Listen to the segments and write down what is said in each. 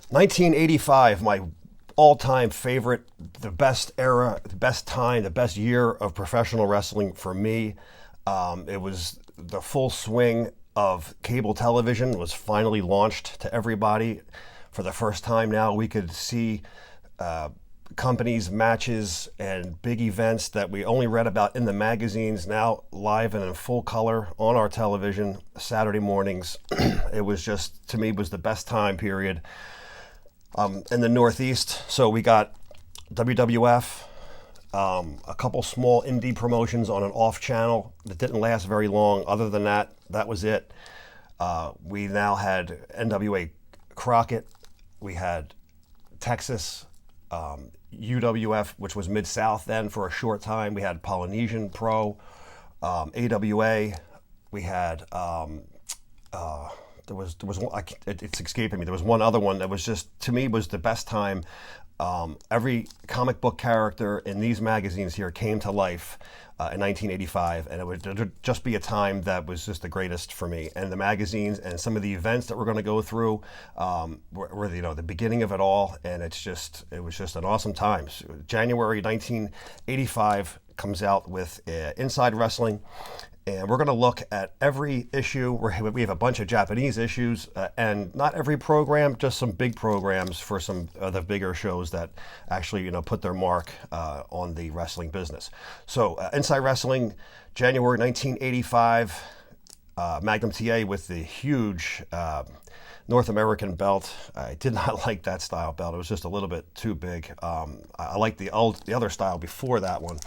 1985, my all-time favorite, the best era, the best time, the best year of professional wrestling for me. It was the full swing of cable television was finally launched to everybody. For the first time now, we could see companies, matches, and big events that we only read about in the magazines now live and in full color on our television Saturday mornings. It was just, to me, was the best time period in the Northeast. So we got WWF, a couple small indie promotions on an off channel that didn't last very long. Other than that, that was it. We now had NWA Crockett. We had Texas, UWF, which was Mid-South then for a short time. We had Polynesian Pro, AWA. We had there was one, it's escaping me. There was one other one that was just, to me, was the best time. Every comic book character in these magazines here came to life in 1985, and it would just be a time that was just the greatest for me. And the magazines and some of the events that we're going to go through were the beginning of it all, and it was just an awesome time. So January 1985 comes out with Inside Wrestling. And we're going to look at every issue. We have a bunch of Japanese issues, and not every program, just some big programs for some of the bigger shows that actually, put their mark on the wrestling business. So, Inside Wrestling, January 1985, Magnum TA with the huge North American belt. I did not like that style belt. It was just a little bit too big. I liked the other style before that one.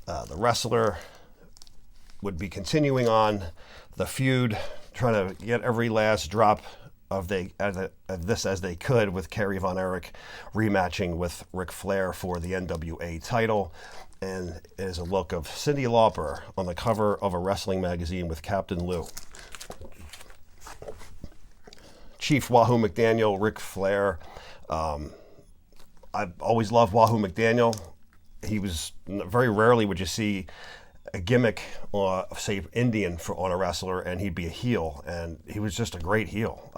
The Wrestler would be continuing on the feud, trying to get every last drop of this as they could, with Kerry Von Erich rematching with Ric Flair for the NWA title. And it is a look of Cyndi Lauper on the cover of a wrestling magazine with Captain Lou. Chief Wahoo McDaniel, Ric Flair. I've always loved Wahoo McDaniel. He was, very rarely would you see a gimmick, say Indian, on a wrestler, and he'd be a heel, and he was just a great heel.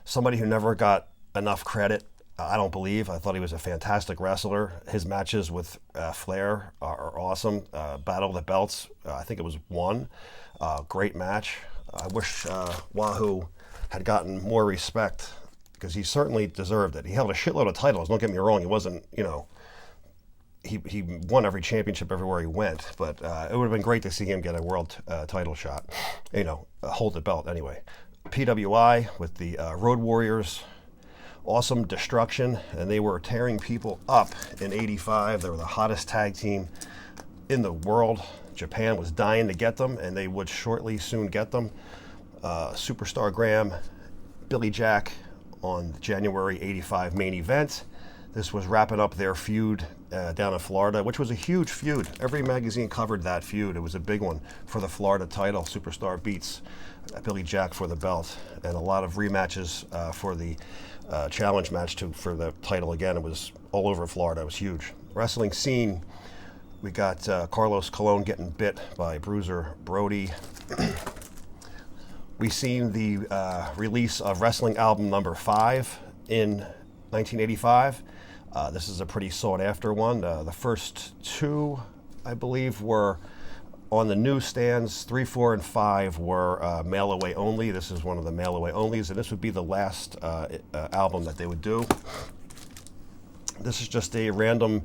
Somebody who never got enough credit, I don't believe. I thought he was a fantastic wrestler. His matches with Flair are awesome. Battle of the Belts, I think it was one. Great match. I wish Wahoo had gotten more respect, because he certainly deserved it. He held a shitload of titles, don't get me wrong. He wasn't, he won every championship everywhere he went, but it would have been great to see him get a world title shot, hold the belt anyway. PWI with the Road Warriors, awesome destruction, and they were tearing people up in 85. They were the hottest tag team in the world. Japan was dying to get them, and they would soon get them. Superstar Graham, Billy Jack on the January 85 main event. This was wrapping up their feud down in Florida, which was a huge feud. Every magazine covered that feud. It was a big one for the Florida title. Superstar beats Billy Jack for the belt, and a lot of rematches for the challenge match for the title again. It was all over Florida. It was huge. Wrestling scene, we got Carlos Colon getting bit by Bruiser Brody. We seen the release of wrestling album number 5 in 1985. This is a pretty sought after one. The first 2, I believe, were on the newsstands. 3, 4, and 5 were mail away only. This is one of the mail away onlys, and this would be the last album that they would do. This is just a random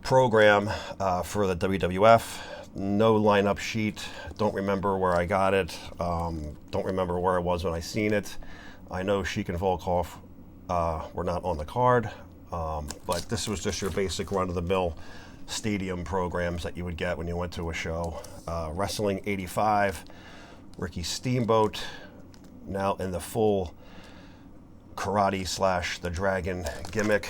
program for the WWF. No lineup sheet. Don't remember where I got it. Don't remember where it was when I seen it. I know Sheik and Volkov were not on the card. But this was just your basic run-of-the-mill stadium programs that you would get when you went to a show. Wrestling 85, Ricky Steamboat, now in the full karate / the dragon gimmick.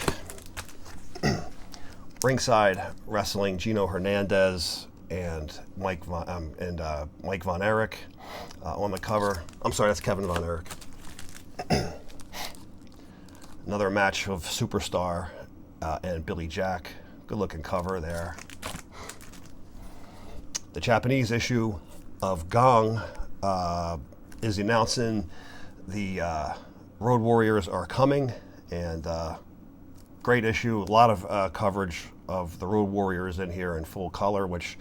Ringside Wrestling, Gino Hernandez and Mike Von Erich on the cover. I'm sorry, that's Kevin Von Erich. Another match of Superstar and Billy Jack. Good looking cover there. The Japanese issue of Gong is announcing the Road Warriors are coming, and great issue. A lot of coverage of the Road Warriors in here in full color, which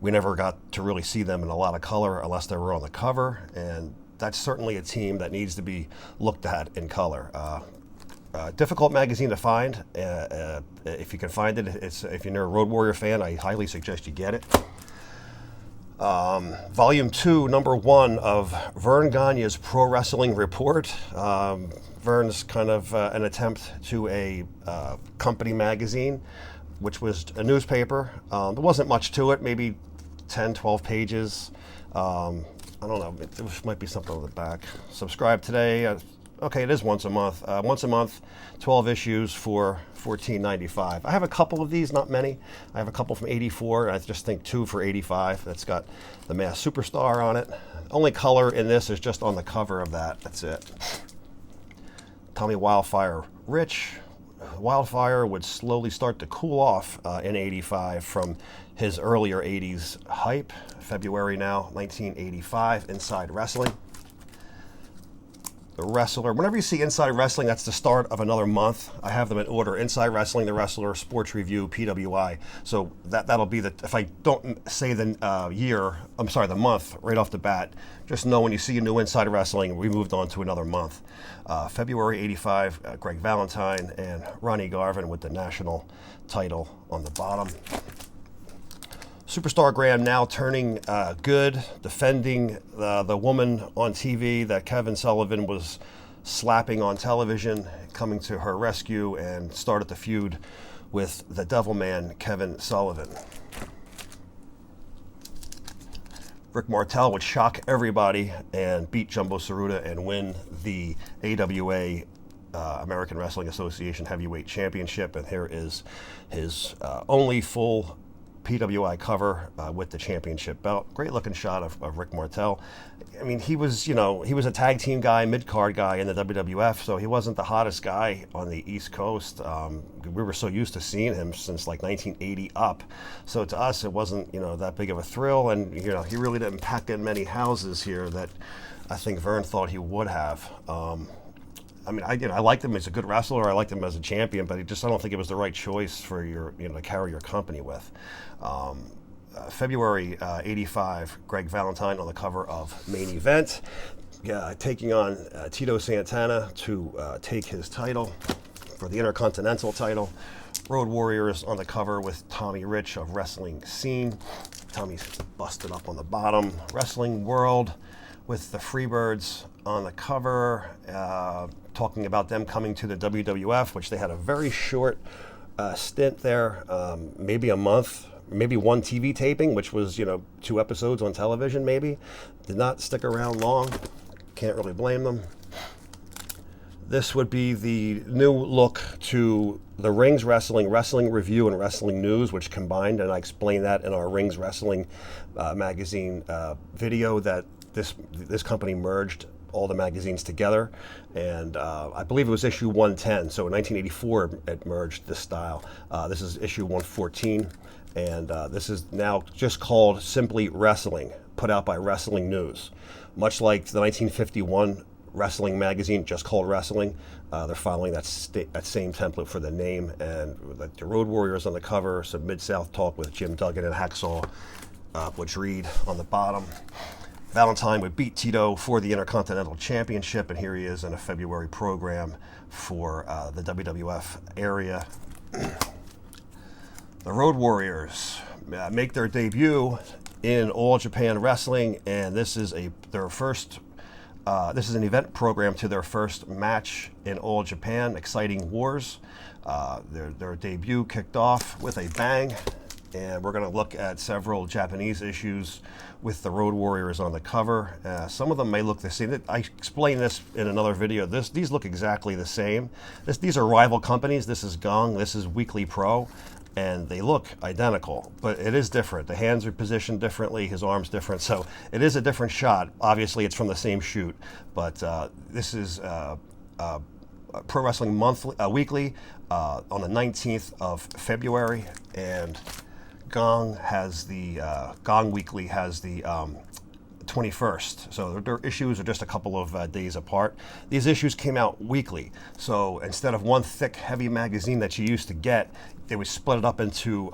we never got to really see them in a lot of color unless they were on the cover, and that's certainly a team that needs to be looked at in color. Difficult magazine to find. If you can find it, if you're a Road Warrior fan, I highly suggest you get it. Volume 2, number 1 of Vern Gagne's Pro Wrestling Report. Vern's kind of an attempt to a company magazine, which was a newspaper. There wasn't much to it, maybe 10, 12 pages. I don't know, there might be something on the back. Subscribe today. Okay, it is once a month. 12 issues for $14.95. I have a couple of these, not many. I have a couple from '84, and I just think 2 for $85. That's got the Masked Superstar on it. Only color in this is just on the cover of that. That's it. Tommy Wildfire Rich. Wildfire would slowly start to cool off in '85 from his earlier '80s hype. February now, 1985, Inside Wrestling. The Wrestler. Whenever you see Inside Wrestling, that's the start of another month. I have them in order. Inside Wrestling, The Wrestler, Sports Review, PWI. So that'll be the, if I don't say the the month right off the bat, just know when you see a new Inside Wrestling, we moved on to another month. February '85, Greg Valentine and Ronnie Garvin with the national title on the bottom. Superstar Graham now turning good, defending the woman on TV that Kevin Sullivan was slapping on television, coming to her rescue and started the feud with the Devilman, Kevin Sullivan. Rick Martel would shock everybody and beat Jumbo Tsuruta and win the AWA American Wrestling Association Heavyweight Championship. And here is his only full PWI cover with the championship belt. Great looking shot of Rick Martel. I mean, he was a tag team guy, mid-card guy in the WWF, so he wasn't the hottest guy on the East Coast. We were so used to seeing him since like 1980 up. So to us, it wasn't, that big of a thrill. And, he really didn't pack in many houses here that I think Vern thought he would have. I liked him as a good wrestler. I liked him as a champion, but I don't think it was the right choice for your, to carry your company with. February '85, Greg Valentine on the cover of Main Event, taking on Tito Santana to take his title for the Intercontinental title. Road Warriors on the cover with Tommy Rich of Wrestling Scene. Tommy's busted up on the bottom. Wrestling World with the Freebirds on the cover, talking about them coming to the WWF, which they had a very short stint there, maybe a month, maybe one TV taping, which was, 2 episodes on television maybe. Did not stick around long. Can't really blame them. This would be the new look to the Rings Wrestling, Wrestling Review, and Wrestling News, which combined, and I explained that in our Rings Wrestling magazine video, that this company merged all the magazines together, and I believe it was issue 110. So in 1984, it merged this style. This is issue 114, and this is now just called simply Wrestling, put out by Wrestling News. Much like the 1951 Wrestling magazine, just called Wrestling, they're following that same template for the name, and the Road Warriors on the cover, some Mid-South talk with Jim Duggan and Hacksaw Butch Reed on the bottom. Valentine would beat Tito for the Intercontinental Championship, and here he is in a February program for the WWF area. The Road Warriors make their debut in All Japan Wrestling, and this is their first. This is an event program to their first match in All Japan, Exciting Wars. Their debut kicked off with a bang, and we're going to look at several Japanese issues with the Road Warriors on the cover. Some of them may look the same. I explained this in another video. These look exactly the same. These are rival companies. This is Gong, this is Weekly Pro, and they look identical, but it is different. The hands are positioned differently, his arm's different, so it is a different shot. Obviously, it's from the same shoot, but this is Pro Wrestling Weekly on the 19th of February, and Gong has Gong Weekly has the 21st. So their issues are just a couple of days apart. These issues came out weekly. So instead of one thick, heavy magazine that you used to get, they would split it up into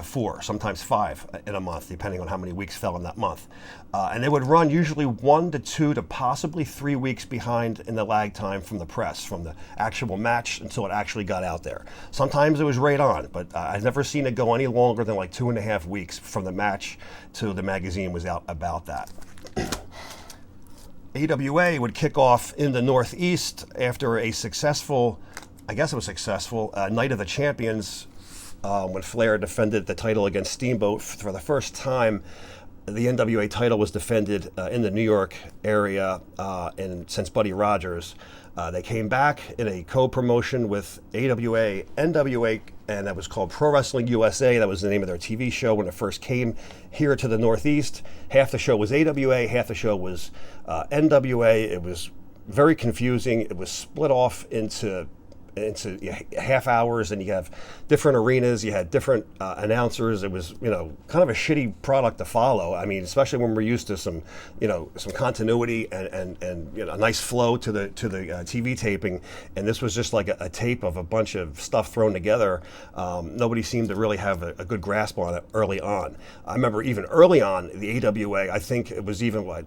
4, sometimes 5 in a month, depending on how many weeks fell in that month. And they would run usually 1 to 2 to possibly 3 weeks behind in the lag time from the press, from the actual match until it actually got out there. Sometimes it was right on, but I've never seen it go any longer than like 2.5 weeks from the match to the magazine was out about that. AWA would kick off in the Northeast after a successful, I guess it was successful, Night of the Champions, when Flair defended the title against Steamboat for the first time. The NWA title was defended in the New York area and since Buddy Rogers. They came back in a co-promotion with AWA, NWA, and that was called Pro Wrestling USA. That was the name of their TV show when it first came here to the Northeast. Half the show was AWA, half the show was NWA. It was very confusing. It was split off into half hours, and you have different arenas, you had different announcers. It was, kind of a shitty product to follow. I mean, especially when we're used to some continuity and a nice flow to the TV taping, and this was just like a tape of a bunch of stuff thrown together. Nobody seemed to really have a good grasp on it early on. I remember even early on, the AWA, I think it was even like,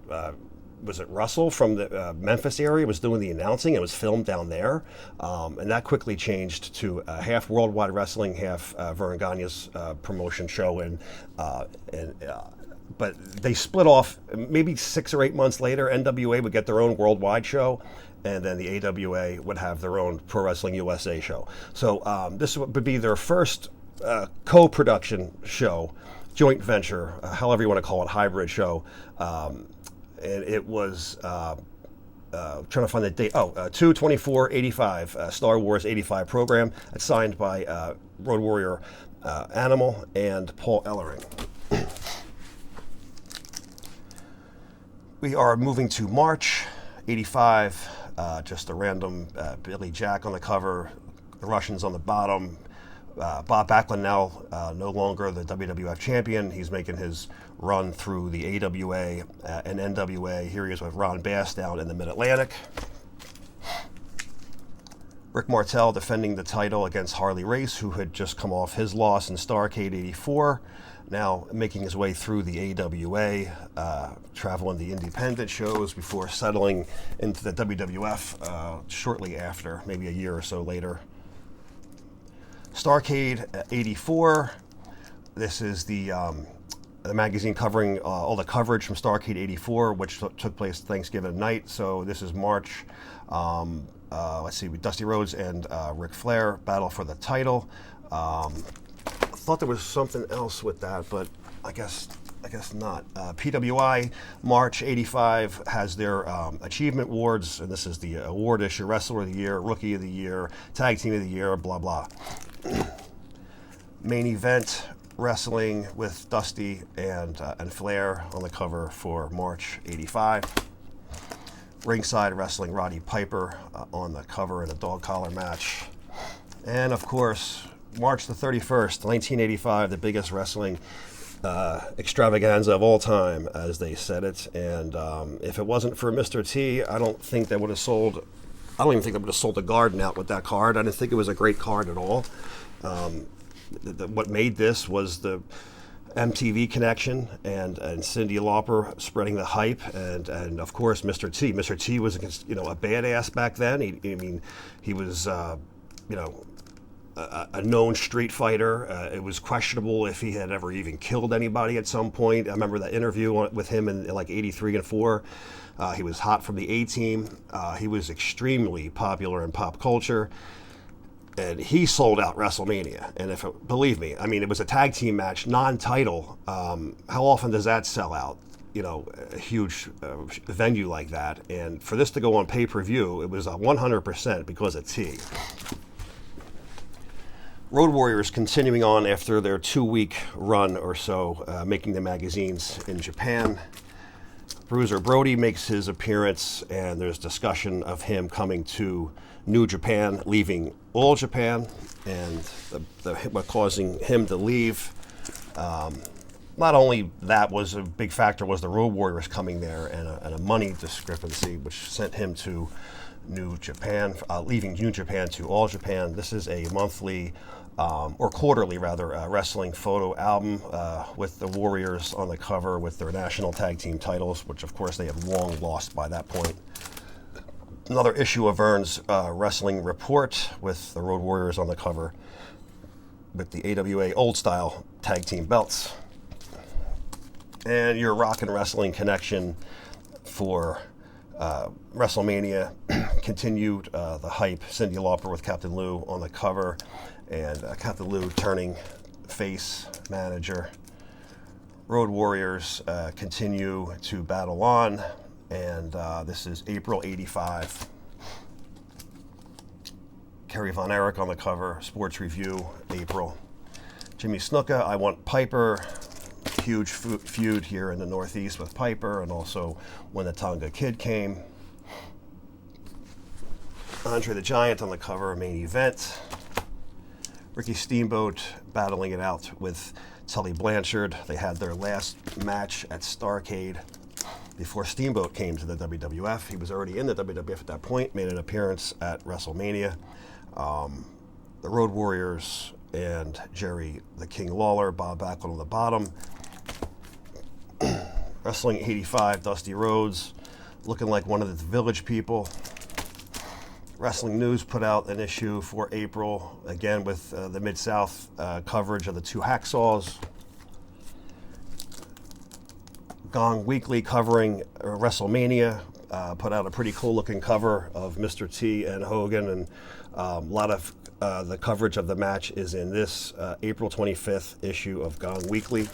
was it Russell from the Memphis area was doing the announcing? It was filmed down there, and that quickly changed to half Worldwide Wrestling, half Vern Gagne's promotion show, but they split off. Maybe 6 or 8 months later, NWA would get their own worldwide show, and then the AWA would have their own Pro Wrestling USA show. So this would be their first co-production show, joint venture, however you want to call it, hybrid show. And it was, trying to find the date, 2/24/85, Star Wars 85 program. It's signed by Road Warrior Animal and Paul Ellering. We are moving to March 85, just a random Billy Jack on the cover, the Russians on the bottom. Bob Backlund now no longer the WWF champion. He's making his run through the AWA and NWA. Here he is with Ron Bass down in the Mid-Atlantic. Rick Martel defending the title against Harley Race, who had just come off his loss in Starrcade 84. Now making his way through the AWA, traveling the independent shows before settling into the WWF shortly after, maybe a year or so later. Starrcade 84. This is the magazine covering all the coverage from Starrcade 84, which took place Thanksgiving night. So this is March. Let's see, with Dusty Rhodes and Ric Flair battle for the title. I thought there was something else with that, but I guess not. PWI March 85 has their achievement awards, and this is the award issue: Wrestler of the Year, Rookie of the Year, Tag Team of the Year, blah blah. Main event wrestling with Dusty and Flair on the cover for March 85. Ringside wrestling Roddy Piper on the cover in a dog collar match. And of course, March the 31st, 1985, the biggest wrestling extravaganza of all time, as they said it. And if it wasn't for Mr. T, I don't think they would have sold. I don't even think they would have sold the Garden out with that card. I didn't think it was a great card at all. What made this was the MTV connection and Cyndi Lauper spreading the hype, and of course Mr. T. Mr. T was a badass back then. He was a known street fighter. It was questionable if he had ever even killed anybody at some point. I remember that interview with him in like 83 and 4. He was hot from the A-Team. He was extremely popular in pop culture. And he sold out WrestleMania. And believe me, I mean, it was a tag team match, non-title. How often does that sell out? A huge venue like that. And for this to go on pay-per-view, it was 100% because of T. Road Warriors continuing on after their 2-week run or so, making the magazines in Japan. Bruiser Brody makes his appearance, and there's discussion of him coming to New Japan, leaving All Japan, and what causing him to leave. not only that was a big factor was the Road Warriors coming there and a money discrepancy, which sent him to New Japan, leaving New Japan to All Japan. This is a monthly, or quarterly rather, wrestling photo album with the Warriors on the cover with their national tag team titles, which of course they have long lost by that point. Another issue of Vern's Wrestling Report with the Road Warriors on the cover with the AWA Old Style tag team belts. And your rock and wrestling connection for WrestleMania continued the hype. Cyndi Lauper with Captain Lou on the cover, and Captain Lou turning face manager. Road Warriors continue to battle on, and this is April '85. Kerry Von Erich on the cover, Sports Review, April. Jimmy Snuka, I Want Piper. Huge feud here in the Northeast with Piper, and also when the Tonga Kid came. Andre the Giant on the cover, Main Event. Ricky Steamboat battling it out with Tully Blanchard. They had their last match at Starrcade before Steamboat came to the WWF. He was already in the WWF at that point, made an appearance at WrestleMania. The Road Warriors and Jerry the King Lawler, Bob Backlund on the bottom. Wrestling 85, Dusty Rhodes, looking like one of the Village People. Wrestling News put out an issue for April, again with the Mid-South coverage of the two Hacksaws. Gong Weekly covering WrestleMania, put out a pretty cool looking cover of Mr. T and Hogan, and a lot of the coverage of the match is in this April 25th issue of Gong Weekly.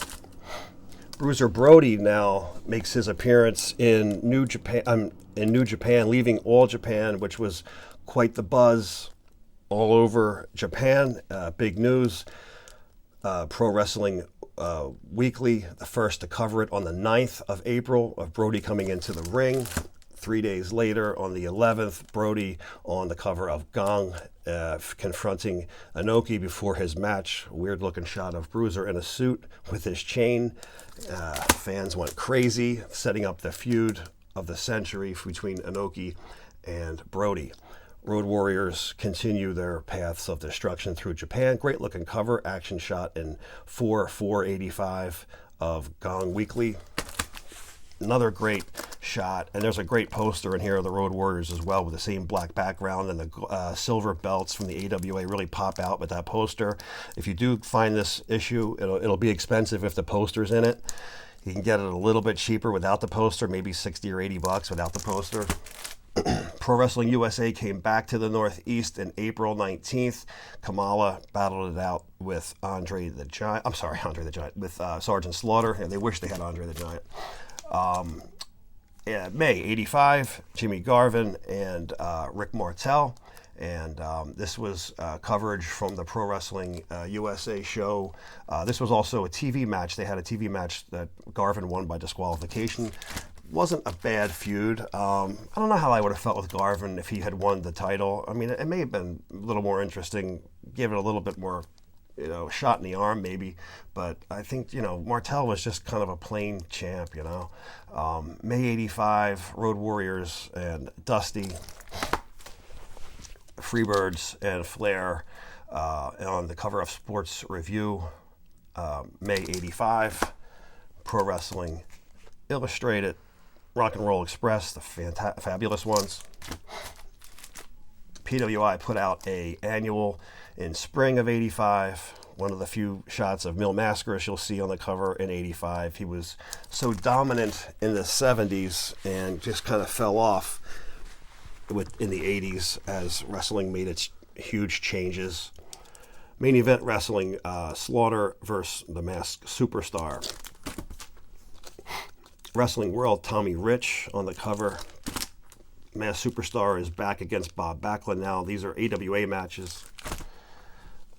Bruiser Brody now makes his appearance in New Japan, leaving All Japan, which was quite the buzz all over Japan. Big news. Pro Wrestling Weekly, the first to cover it on the 9th of April, of Brody coming into the ring. 3 days later, on the 11th, Brody on the cover of Gong, confronting Inoki before his match. Weird looking shot of Bruiser in a suit with his chain. Fans went crazy, setting up the feud of the century between Inoki and Brody. Road Warriors continue their paths of destruction through Japan. Great looking cover, action shot in 4/4/85 of Gong Weekly. Another great shot, and there's a great poster in here of the Road Warriors as well with the same black background, and the silver belts from the AWA really pop out with that poster. If you do find this issue, it'll be expensive if the poster's in it. You can get it a little bit cheaper without the poster, maybe $60 or $80 without the poster. Pro Wrestling USA came back to the Northeast in April 19th. Kamala battled it out with Andre the Giant, with Sergeant Slaughter, and they wish they had Andre the Giant. May 85, Jimmy Garvin and Rick Martel, and this was coverage from the Pro Wrestling USA show. This was also a TV match. They had a TV match that Garvin won by disqualification. Wasn't a bad feud. I don't know how I would have felt with Garvin if he had won the title. I mean, it may have been a little more interesting, give it a little bit more, shot in the arm maybe, but I think, Martel was just kind of a plain champ, May 85, Road Warriors and Dusty, Freebirds and Flair on the cover of Sports Review, May 85, Pro Wrestling Illustrated, Rock and Roll Express, the fabulous ones. PWI put out a annual in spring of 85. One of the few shots of Mil Mascaras you'll see on the cover in 85. He was so dominant in the 70s and just kind of fell off in the 80s as wrestling made its huge changes. Main Event Wrestling, Slaughter versus the Masked Superstar. Wrestling World, Tommy Rich on the cover. Masked Superstar is back against Bob Backlund now. These are AWA matches.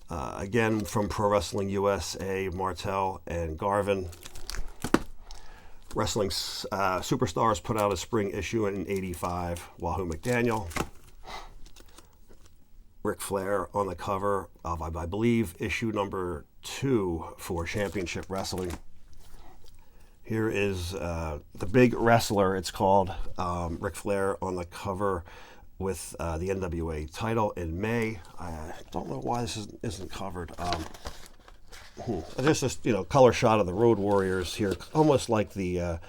Again, from Pro Wrestling USA, Martel and Garvin. Wrestling Superstars put out a spring issue in 85. Wahoo McDaniel. Ric Flair on the cover of, I believe, issue number 2 for Championship Wrestling. Here is the big wrestler, it's called, Ric Flair on the cover with the NWA title in May. I don't know why this isn't covered. Just this, color shot of the Road Warriors here, almost like the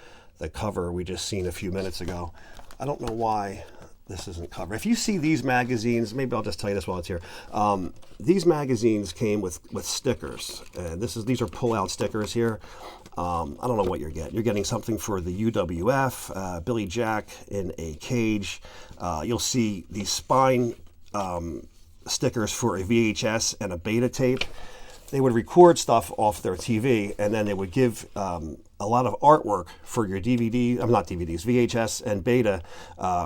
cover we just seen a few minutes ago. I don't know why this isn't covered. If you see these magazines, maybe I'll just tell you this while it's here. These magazines came with stickers, and these are pull-out stickers here. I don't know what you're getting. You're getting something for the UWF, Billy Jack in a cage. You'll see these spine stickers for a VHS and a beta tape. They would record stuff off their TV, and then they would give a lot of artwork for your VHS and beta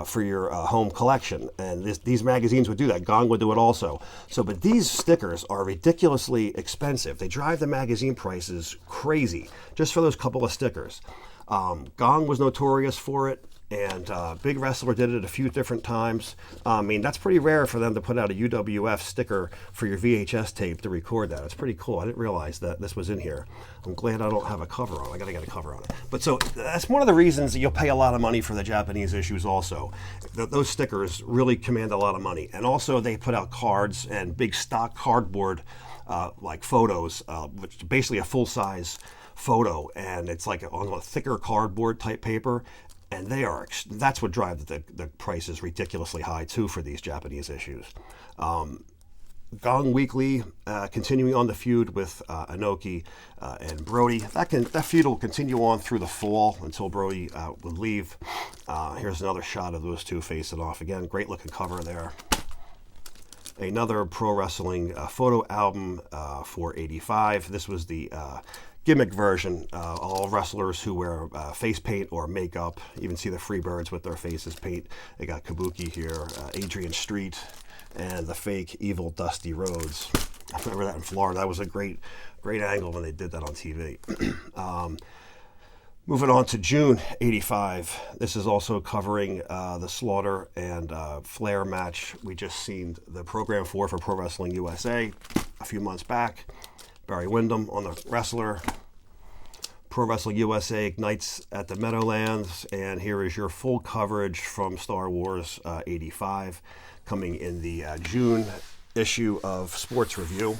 for your home collection. And these magazines would do that. Gong would do it also. But these stickers are ridiculously expensive. They drive the magazine prices crazy just for those couple of stickers. Gong was notorious for it. And Big Wrestler did it a few different times. That's pretty rare for them to put out a UWF sticker for your VHS tape to record that. It's pretty cool. I didn't realize that this was in here. I'm glad I don't have a cover on it. I got to get a cover on it. But so that's one of the reasons that you'll pay a lot of money for the Japanese issues also. Those stickers really command a lot of money. And also they put out cards and big stock cardboard like photos, which is basically a full-size photo. And it's like on a thicker cardboard type paper. And that's what drives the prices ridiculously high, too, for these Japanese issues. Gong Weekly, continuing on the feud with Inoki and Brody. That feud will continue on through the fall until Brody would leave. Here's another shot of those two facing off. Again, great looking cover there. Another pro wrestling photo album for 85. This was the gimmick version. All wrestlers who wear face paint or makeup. You even see the Freebirds with their faces paint. They got Kabuki here, Adrian Street, and the fake evil Dusty Rhodes. I remember that in Florida. That was a great angle when they did that on TV. Moving on to June 85. This is also covering the Slaughter and Flair match we just seen the program for Pro Wrestling USA a few months back. Barry Windham on the wrestler. Pro Wrestling USA ignites at the Meadowlands, and here is your full coverage from Star Wars 85, coming in the June issue of Sports Review.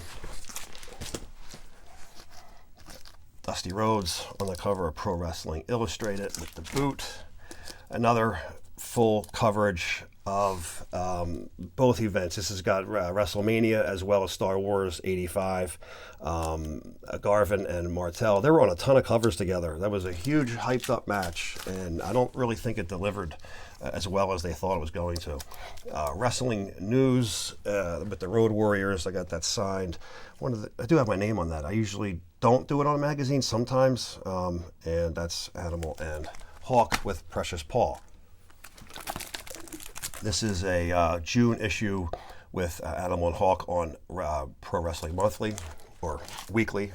Dusty Rhodes on the cover of Pro Wrestling Illustrated with the boot. Another full coverage of both events. This has got WrestleMania as well as Star Wars 85. Garvin and Martel, they were on a ton of covers together. That was a huge hyped up match, and I don't really think it delivered as well as they thought it was going to. Wrestling News with the Road Warriors, I got that signed. I do have my name on that. I usually don't do it on a magazine sometimes, and that's Animal and Hawk with Precious Paul. This is a June issue with Animal and Hawk on Pro Wrestling Monthly, or Weekly.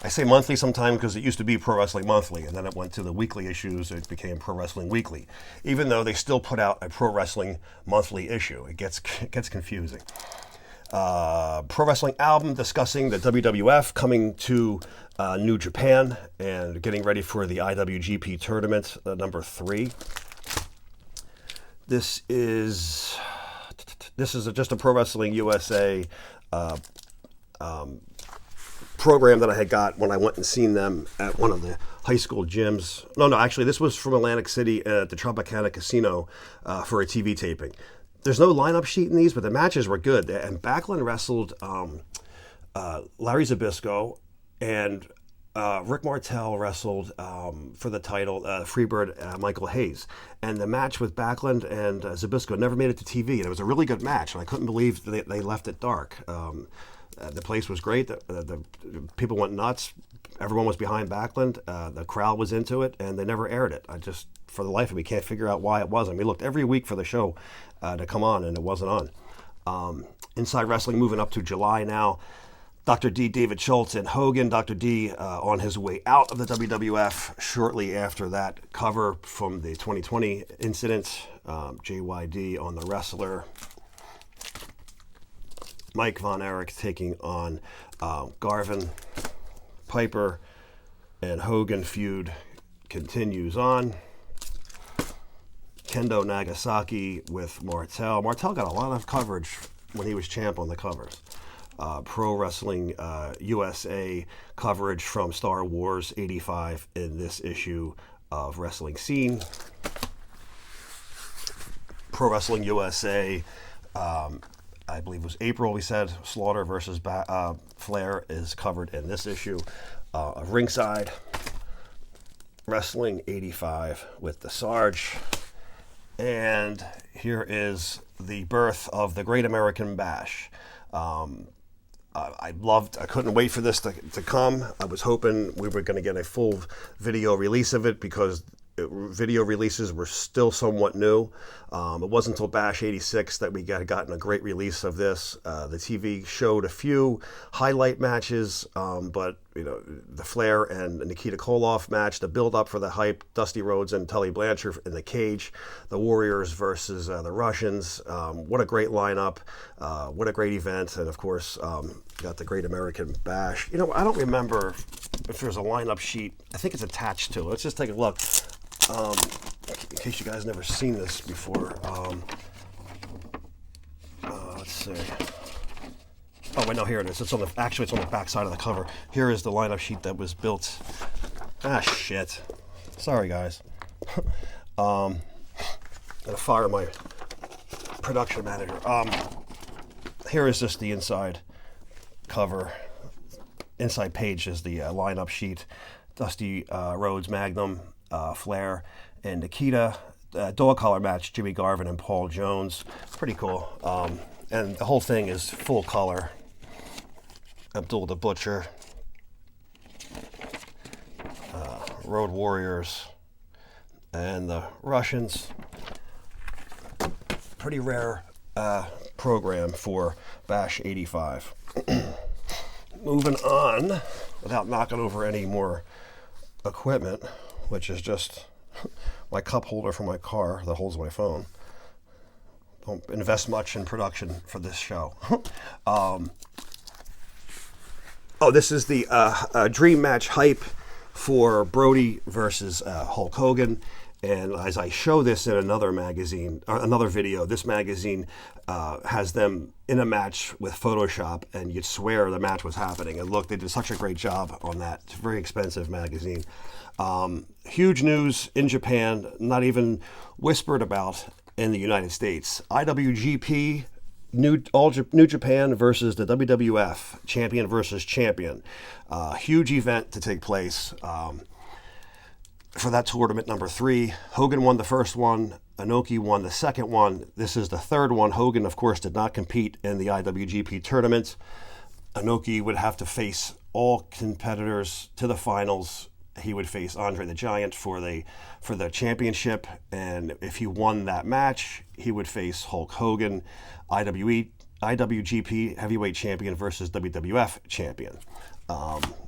I say monthly sometimes because it used to be Pro Wrestling Monthly, and then it went to the weekly issues. It became Pro Wrestling Weekly, even though they still put out a Pro Wrestling Monthly issue. It gets confusing. Pro Wrestling Album discussing the WWF coming to New Japan and getting ready for the IWGP Tournament, number 3. This is just a Pro Wrestling USA program that I had got when I went and seen them at one of the high school gyms. No, actually, this was from Atlantic City at the Tropicana Casino for a TV taping. There's no lineup sheet in these, but the matches were good. And Backlund wrestled Larry Zbyszko, and Rick Martel wrestled for the title, Freebird Michael Hayes. And the match with Backlund and Zbyszko never made it to TV, and it was a really good match, and I couldn't believe they left it dark. The place was great. The people went nuts. Everyone was behind Backlund. The crowd was into it, and they never aired it. I just, for the life of me, can't figure out why it wasn't. We looked every week for the show to come on, and it wasn't on. Inside Wrestling, moving up to July now. Dr. D, David Schultz, and Hogan. Dr. D on his way out of the WWF shortly after that cover from the 2020 incident. JYD on the wrestler. Mike Von Erich taking on Garvin. Piper and Hogan feud continues on. Kendo Nagasaki with Martel. Martel got a lot of coverage when he was champ on the covers. Pro Wrestling USA coverage from Star Wars 85 in this issue of Wrestling Scene. Pro Wrestling USA, I believe it was April, we said, Slaughter versus Flair is covered in this issue of Ringside. Wrestling 85 with the Sarge. And here is the birth of the Great American Bash. I couldn't wait for this to come. I was hoping we were going to get a full video release of it because video releases were still somewhat new. It wasn't until Bash 86 that we gotten a great release of this. The TV showed a few highlight matches, but the Flair and Nikita Koloff match, the build-up for the hype, Dusty Rhodes and Tully Blanchard in the cage, the Warriors versus the Russians. What a great lineup. What a great event. And, of course, got the Great American Bash. I don't remember if there's a lineup sheet. I think it's attached to it. Let's just take a look. In case you guys never seen this before. Let's see. Oh, wait, no, here it is. It's on the back side of the cover. Here is the lineup sheet that was built. Ah, shit. Sorry, guys. I'm gonna fire my production manager. Here is just the inside cover. Inside page is the lineup sheet. Dusty Rhodes, Magnum, Flair, and Nikita. Dog collar match, Jimmy Garvin and Paul Jones. Pretty cool. And the whole thing is full color. Abdul the Butcher, Road Warriors, and the Russians. Pretty rare program for Bash 85. Moving on, without knocking over any more equipment, which is just my cup holder for my car that holds my phone. Don't invest much in production for this show. This is the dream match hype for Brody versus Hulk Hogan. And as I show this in another magazine, or another video, this magazine has them in a match with Photoshop, and you'd swear the match was happening. And look, they did such a great job on that. It's a very expensive magazine. Huge news in Japan, not even whispered about in the United States. IWGP, New Japan versus the WWF, champion versus champion. Huge event to take place for that tournament, number 3. Hogan won the first one. Inoki won the second one. This is the third one. Hogan, of course, did not compete in the IWGP tournament. Inoki would have to face all competitors to the finals. He would face Andre the Giant for the championship, and if he won that match, he would face Hulk Hogan, IWGP heavyweight champion versus WWF champion.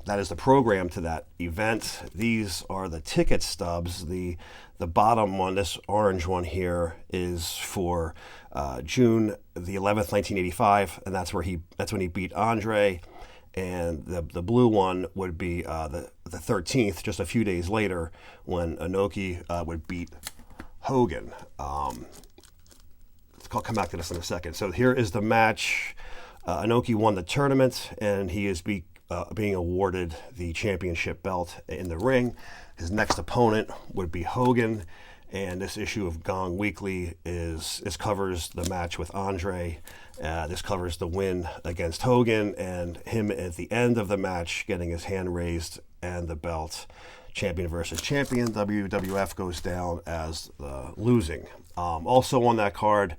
That is the program to that event. These are the ticket stubs. The bottom one, this orange one here, is for June the 11th, 1985, and that's when he beat Andre. And the blue one would be the 13th, just a few days later, when Inoki would beat Hogan. I'll come back to this in a second. So here is the match. Inoki won the tournament, and he is being awarded the championship belt in the ring. His next opponent would be Hogan, and this issue of Gong Weekly covers the match with Andre. This covers the win against Hogan and him at the end of the match getting his hand raised and the belt. Champion versus champion. WWF goes down as losing. Also on that card,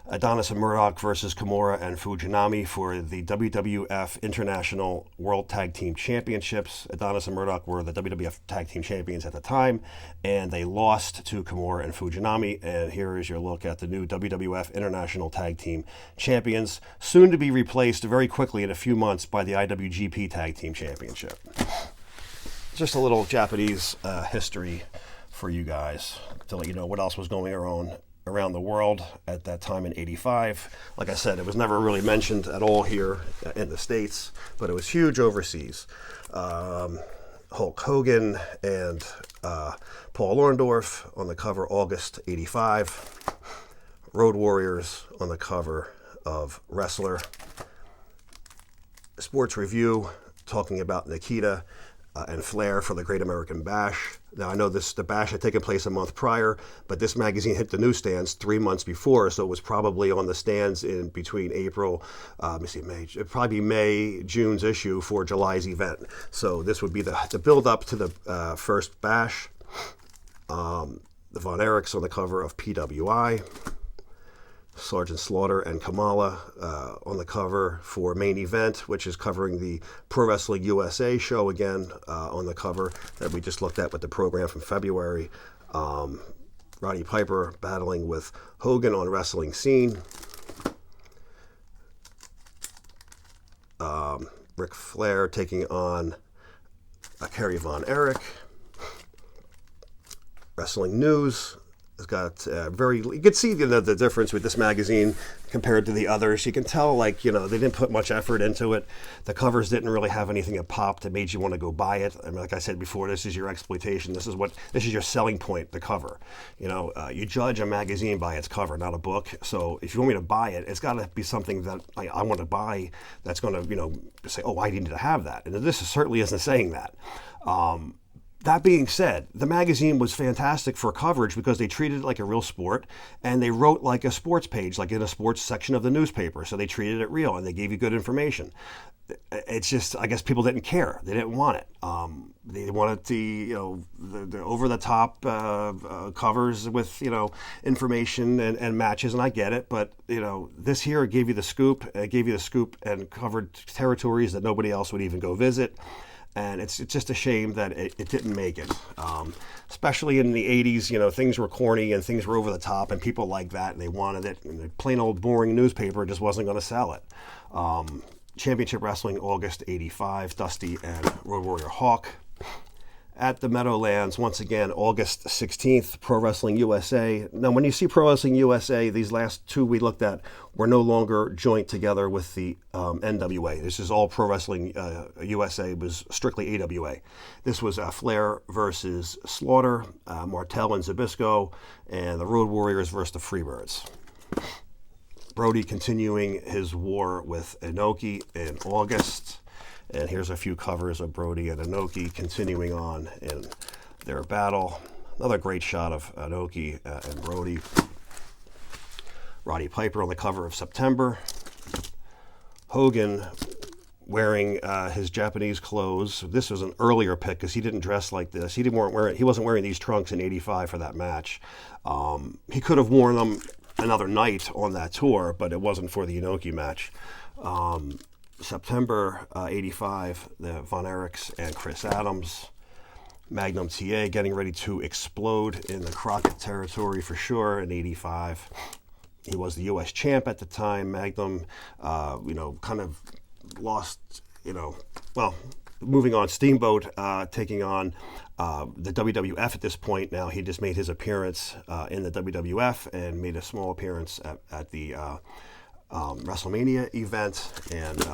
Adonis and Murdoch versus Kimura and Fujinami for the WWF International World Tag Team Championships. Adonis and Murdoch were the WWF Tag Team Champions at the time, and they lost to Kimura and Fujinami. And here is your look at the new WWF International Tag Team Champions, soon to be replaced very quickly in a few months by the IWGP Tag Team Championship. Just a little Japanese history for you guys to let you know what else was going on around the world at that time in 85. Like I said, it was never really mentioned at all here in the States, but it was huge overseas. Hulk Hogan and Paul Orndorff on the cover, August 85. Road Warriors on the cover of Wrestler. Sports Review talking about Nikita and Flair for the Great American Bash. Now, I know the Bash had taken place a month prior, but this magazine hit the newsstands 3 months before, so it was probably on the stands in between April, May, it'd probably be May, June's issue for July's event. So this would be the build-up to the first Bash. The Von Erichs on the cover of PWI. Sergeant Slaughter and Kamala on the cover for Main Event, which is covering the Pro Wrestling USA show again on the cover that we just looked at with the program from February. Roddy Piper battling with Hogan on Wrestling Scene. Ric Flair taking on Kerry Von Erich. Wrestling News. It's got you can see the difference with this magazine compared to the others. You can tell, they didn't put much effort into it. The covers didn't really have anything that popped that made you want to go buy it. I mean, like I said before, this is your exploitation. This is your selling point, the cover. You judge a magazine by its cover, not a book. So if you want me to buy it, it's got to be something that I want to buy that's going to, say, oh, I need to have that. And this certainly isn't saying that. That being said, the magazine was fantastic for coverage because they treated it like a real sport, and they wrote like a sports page, like in a sports section of the newspaper. So they treated it real, and they gave you good information. It's just, I guess people didn't care. They didn't want it. They wanted the over-the-top covers with, information and matches, and I get it. But, this here gave you the scoop. It gave you the scoop and covered territories that nobody else would even go visit. And it's just a shame that it didn't make it. Especially in the 80s, things were corny and things were over the top and people liked that and they wanted it. And the plain old boring newspaper just wasn't going to sell it. Championship Wrestling, August 85, Dusty and Road Warrior Hawk. At the Meadowlands, once again, August 16th, Pro Wrestling USA. Now, when you see Pro Wrestling USA, these last two we looked at were no longer joint together with the NWA. This is all Pro Wrestling USA. It was strictly AWA. This was Flair versus Slaughter, Martel and Zbyszko, and the Road Warriors versus the Freebirds. Brody continuing his war with Inoki in August. And here's a few covers of Brody and Inoki continuing on in their battle. Another great shot of Inoki and Brody. Roddy Piper on the cover of September. Hogan wearing his Japanese clothes. This was an earlier pick because he didn't dress like this. He wasn't wearing these trunks in '85 for that match. He could have worn them another night on that tour, but it wasn't for the Inoki match. September 85, the Von Erichs and Chris Adams. Magnum TA getting ready to explode in the Crockett territory for sure in 85. He was the U.S. champ at the time. Magnum, kind of lost, moving on. Steamboat taking on the WWF at this point. Now he just made his appearance in the WWF and made a small appearance at the WrestleMania event. And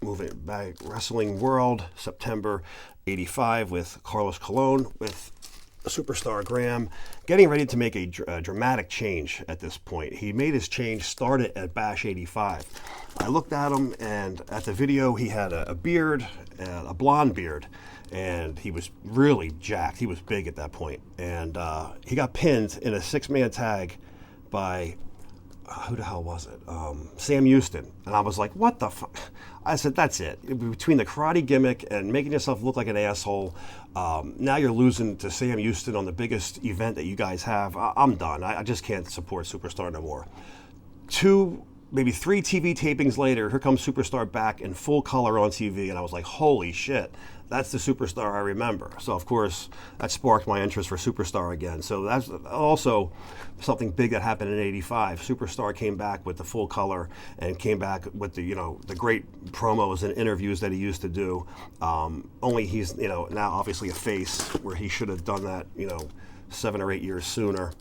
moving back, Wrestling World, September 85 with Carlos Colon with Superstar Graham getting ready to make a dramatic change at this point. He made his change, started at Bash 85. I looked at him, and at the video he had a beard, a blonde beard, and he was really jacked. He was big at that point. And he got pinned in a six-man tag by, who the hell was it? Sam Houston. And I was like, what the fuck? I said, that's it. Between the karate gimmick and making yourself look like an asshole, now you're losing to Sam Houston on the biggest event that you guys have. I'm done. I just can't support Superstar no more. 2, maybe 3 TV tapings later, here comes Superstar back in full color on TV, and I was like, holy shit. That's the Superstar I remember. So, of course, that sparked my interest for Superstar again. So that's also something big that happened in '85. Superstar came back with the full color and came back with the great promos and interviews that he used to do. Only he's now obviously a face, where he should have done that 7 or 8 years sooner.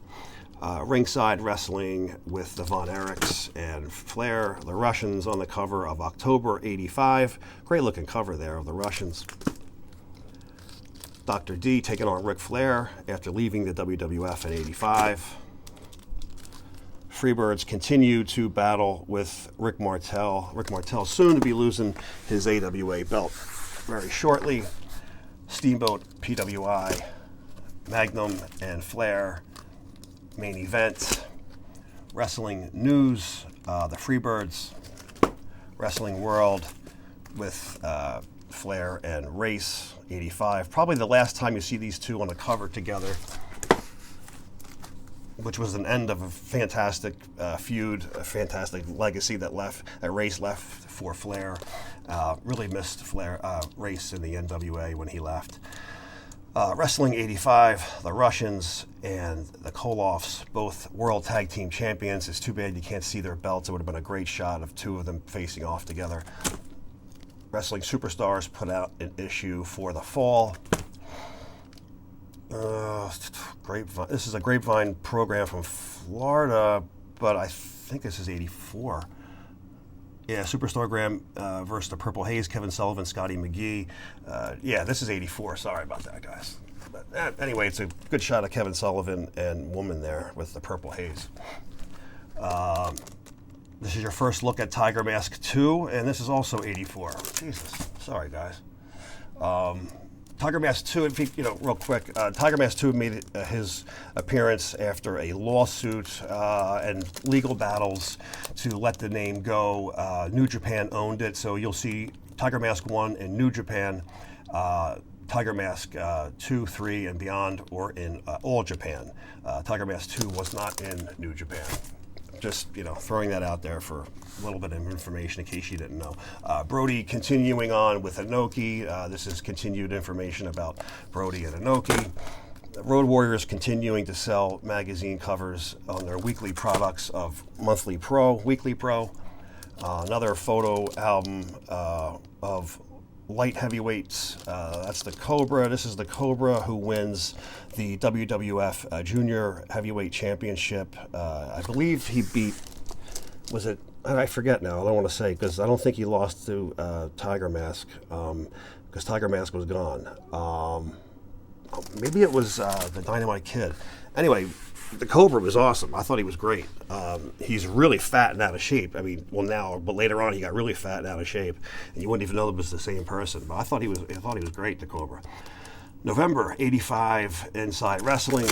Ringside Wrestling with the Von Erichs and Flair, the Russians, on the cover of October '85. Great looking cover there of the Russians. Dr. D taking on Ric Flair after leaving the WWF in '85. Freebirds continue to battle with Rick Martel. Rick Martel soon to be losing his AWA belt very shortly. Steamboat, PWI, Magnum, and Flair. Main event. Wrestling News, the Freebirds. Wrestling World with Flair and Race, '85. Probably the last time you see these two on the cover together, which was an end of a fantastic feud, a fantastic legacy that Race left for Flair. Really missed Race in the NWA when he left. Wrestling '85, the Russians and the Koloffs, both World Tag Team Champions. It's too bad you can't see their belts. It would have been a great shot of two of them facing off together. Wrestling Superstars put out an issue for the fall. Grapevine. This is a Grapevine program from Florida, but I think this is '84. Yeah, Superstar Graham versus the Purple Haze, Kevin Sullivan, Scotty McGee. Yeah, this is '84. Sorry about that, guys. But anyway, it's a good shot of Kevin Sullivan and Woman there with the Purple Haze. This is your first look at Tiger Mask 2, and this is also '84. Jesus, sorry, guys. Tiger Mask 2, real quick, Tiger Mask 2 made his appearance after a lawsuit and legal battles to let the name go. New Japan owned it, so you'll see Tiger Mask 1 in New Japan, Tiger Mask 2, 3, and beyond, or in All Japan. Tiger Mask 2 was not in New Japan. Just, throwing that out there for a little bit of information in case you didn't know. Brody continuing on with Inoki. This is continued information about Brody and Inoki. Road Warriors continuing to sell magazine covers on their weekly products of Weekly Pro. Another photo album of light heavyweights. That's the Cobra. This is the Cobra who wins the WWF Junior Heavyweight Championship. I believe he beat, I forget now, I don't want to say, because I don't think he lost to Tiger Mask, because Tiger Mask was gone. Maybe it was the Dynamite Kid. Anyway, the Cobra was awesome. I thought he was great. He's really fat and out of shape. But later on he got really fat and out of shape, and you wouldn't even know it was the same person. But I thought he was great, the Cobra. November '85, Inside Wrestling.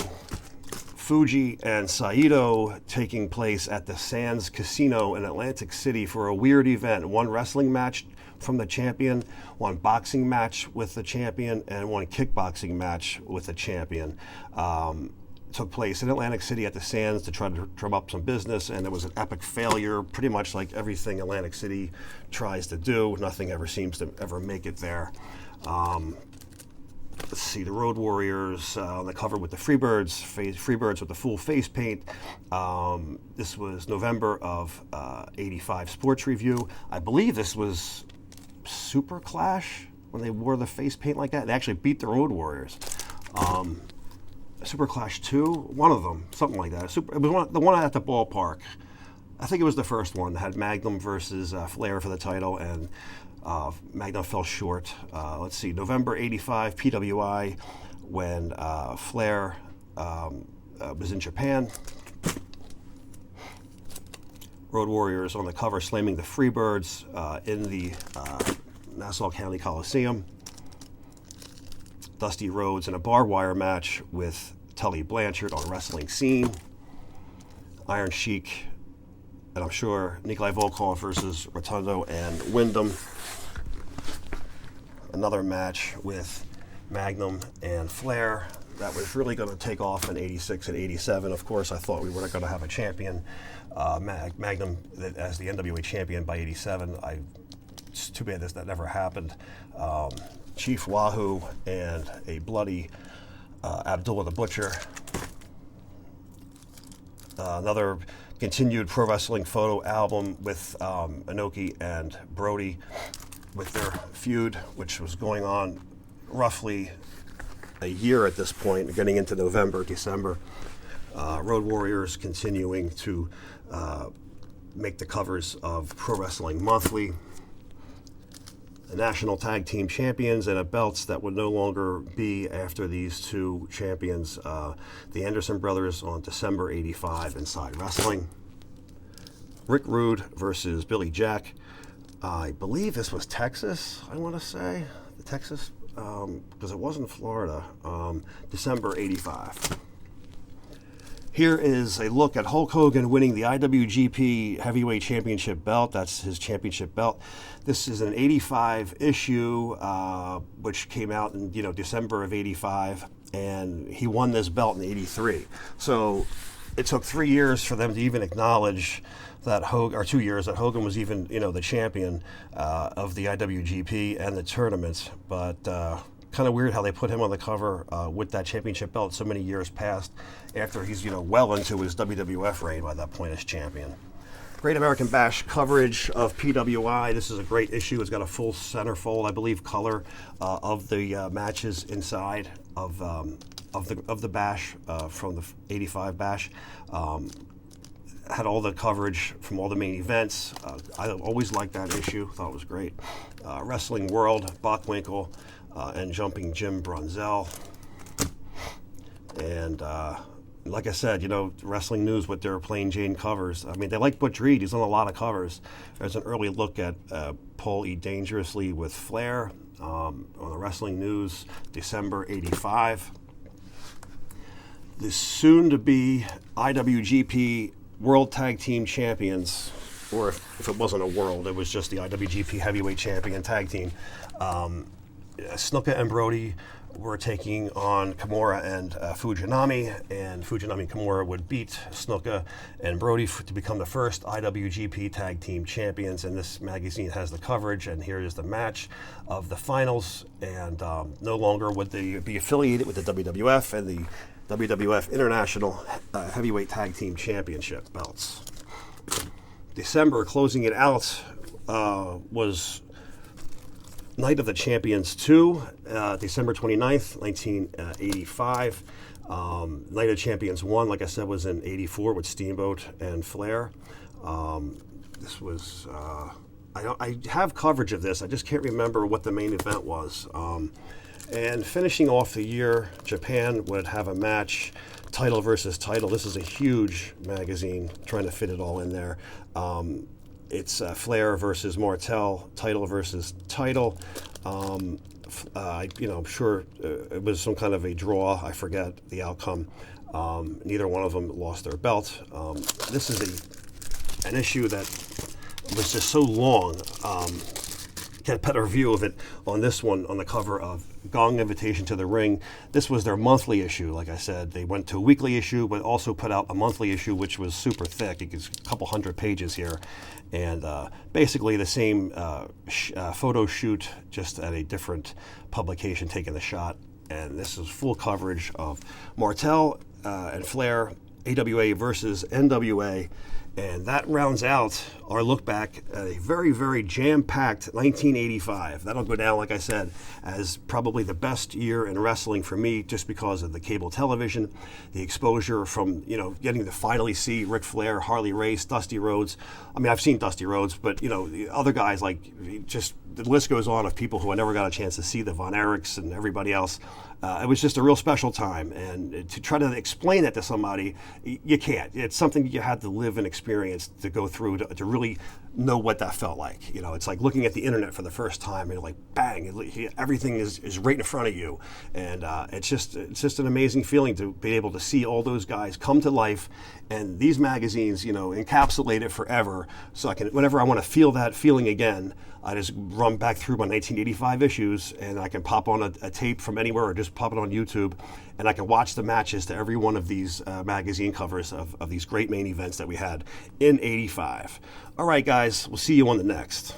Fuji and Saito taking place at the Sands Casino in Atlantic City for a weird event. One wrestling match from the champion, one boxing match with the champion, and one kickboxing match with the champion. Took place in Atlantic City at the Sands to try to drum up some business, and it was an epic failure, pretty much like everything Atlantic City tries to do. Nothing ever seems to ever make it there. Let's see, the Road Warriors on the cover with the Freebirds with the full face paint. This was November of '85 Sports Review. I believe this was Super Clash when they wore the face paint like that. They actually beat the Road Warriors. Super Clash 2, one of them, something like that. It was the one at the ballpark. I think it was the first one that had Magnum versus Flair for the title, and Magnum fell short. Let's see, November '85 PWI when Flair was in Japan. Road Warriors on the cover slamming the Freebirds in the Nassau County Coliseum. Dusty Rhodes in a barbed wire match with Tully Blanchard on Wrestling Scene. Iron Sheik, and I'm sure Nikolai Volkov versus Rotundo and Wyndham. Another match with Magnum and Flair that was really going to take off in '86 and '87. Of course, I thought we weren't going to have a champion, Magnum as the NWA champion by '87. It's too bad that never happened. Chief Wahoo and a bloody Abdullah the Butcher. Another continued pro wrestling photo album with Inoki and Brody with their feud, which was going on roughly a year at this point, getting into November, December. Road Warriors continuing to make the covers of Pro Wrestling Monthly. national tag team champions and belts that would no longer be after these two champions, the Anderson brothers on December '85 Inside Wrestling. Rick Rude versus Billy Jack. I believe this was Texas, I want to say. Texas, because it wasn't Florida. December '85. Here is a look at Hulk Hogan winning the IWGP Heavyweight Championship belt. That's his championship belt. This is an '85 issue, which came out in December of '85, and he won this belt in '83. So it took 3 years for them to even acknowledge that Hogan, or 2 years, that Hogan was even the champion of the IWGP and the tournaments. But kind of weird how they put him on the cover with that championship belt so many years past after he's well into his WWF reign by that point as champion. Great American Bash coverage of PWI. This is a great issue. It's got a full centerfold, I believe, color of the matches inside of the Bash from the '85 Bash. Had all the coverage from all the main events. I always liked that issue. Thought it was great. Wrestling World, Bockwinkel, and Jumping Jim Brunzell. And like I said, Wrestling News with their plain Jane covers. I mean, they like Butch Reed. He's on a lot of covers. There's an early look at Paul E. Dangerously with Flair on the Wrestling News, December '85. The soon-to-be IWGP World Tag Team Champions, or if it wasn't a world, it was just the IWGP Heavyweight Champion Tag Team. Snuka and Brody were taking on Kimura and Fujinami, and Fujinami and Kimura would beat Snuka and Brody to become the first IWGP Tag Team Champions. And this magazine has the coverage, and here is the match of the finals. And no longer would they be affiliated with the WWF and the WWF International Heavyweight Tag Team Championship belts. December, closing it out, was Night of the Champions 2, December 29th, 1985. Night of Champions 1, like I said, was in '84 with Steamboat and Flair. This was, I have coverage of this, I just can't remember what the main event was. And finishing off the year, Japan would have a match, title versus title. This is a huge magazine, trying to fit it all in there. It's Flair versus Martel, title versus title. I'm sure it was some kind of a draw. I forget the outcome. Neither one of them lost their belt. This is an issue that was just so long. Get a better view of it on this one, on the cover of Gong Invitation to the Ring. This was their monthly issue. Like I said, they went to a weekly issue, but also put out a monthly issue, which was super thick. It's a couple hundred pages here. And basically the same photo shoot, just at a different publication taking the shot. And this is full coverage of Martel and Flair, AWA versus NWA. And that rounds out our look back at a very, very jam-packed 1985. That'll go down, like I said, as probably the best year in wrestling for me, just because of the cable television, the exposure from, getting to finally see Ric Flair, Harley Race, Dusty Rhodes. I mean, I've seen Dusty Rhodes, but, the other guys, like, just the list goes on of people who I never got a chance to see, the Von Erichs and everybody else. It was just a real special time, and to try to explain that to somebody, you can't. It's something you had to live and experience to go through to really know what that felt like. It's like looking at the internet for the first time, and like, bang, everything is right in front of you, and it's just an amazing feeling to be able to see all those guys come to life, and these magazines, encapsulate it forever. So I can, whenever I want to feel that feeling again, I just run back through my 1985 issues, and I can pop on a tape from anywhere, or just pop it on YouTube, and I can watch the matches to every one of these magazine covers of these great main events that we had in '85. All right, guys, we'll see you on the next.